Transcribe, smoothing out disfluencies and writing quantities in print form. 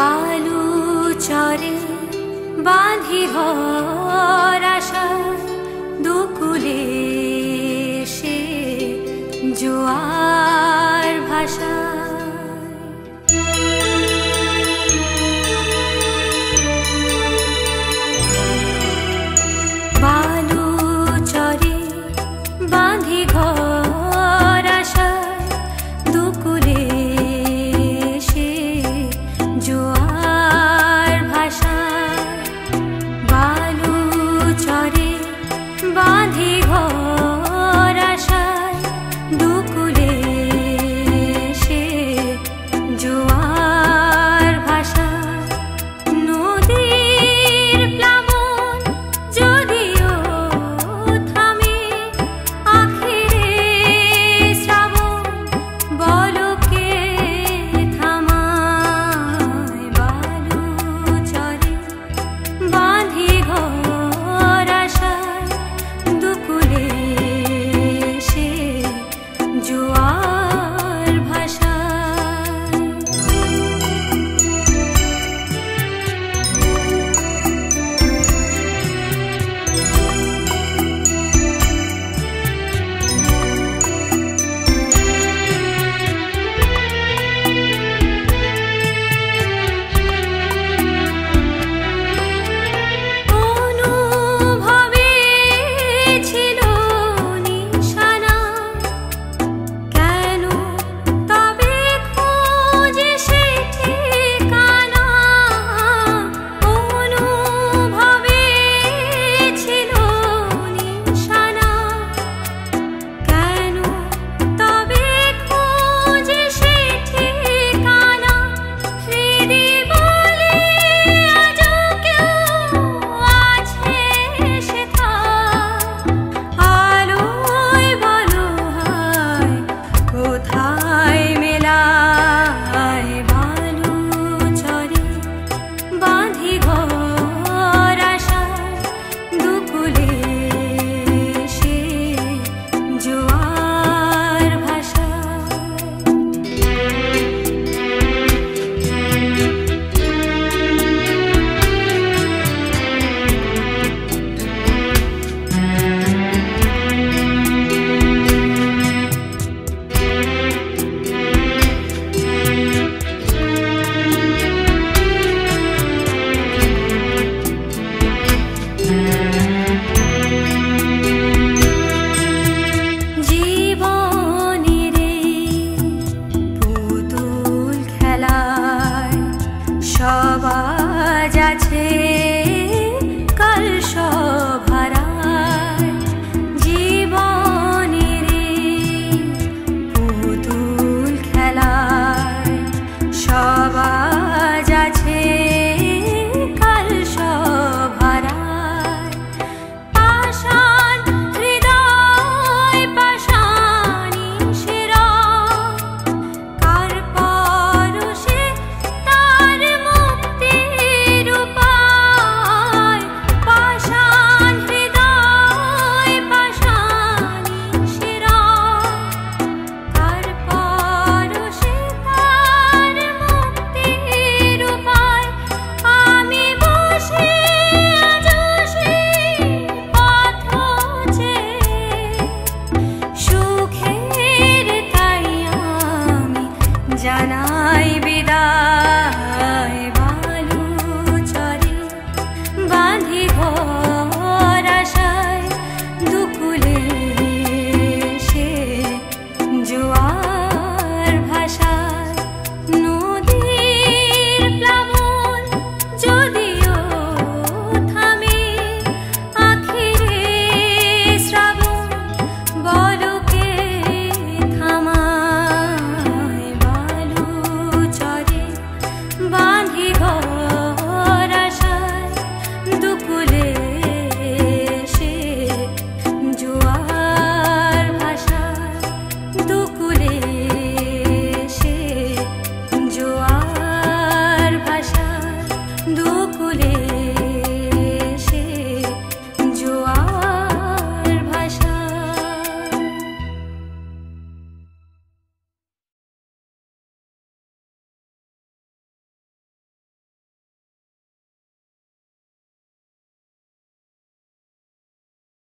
বালু চরে বাঁধি ঘর আশায় দুকুলে সে জোয়ার ভাষায় বালু চরে বাঁধি ঘর আশায় দুকুলে সে জোয়ার ভাষায় বালু চরে বাঁধি ঘর আশায় দুকুলে সে জোয়ার ভাষায় নদীর প্লাবন যদিও থামে আখেরে শ্রাবণ বলকে থামায় বালু চরে বাঁধি ঘর আশায় দুকুলে সে জোয়ার ভাষায় অনুভবে ছিল নিশানা কেন তবে খোঁজে সে ঠিকানা অনুভবে ছিল নিশানা কেন তবে খোঁজে সে ঠিকানা হৃদয়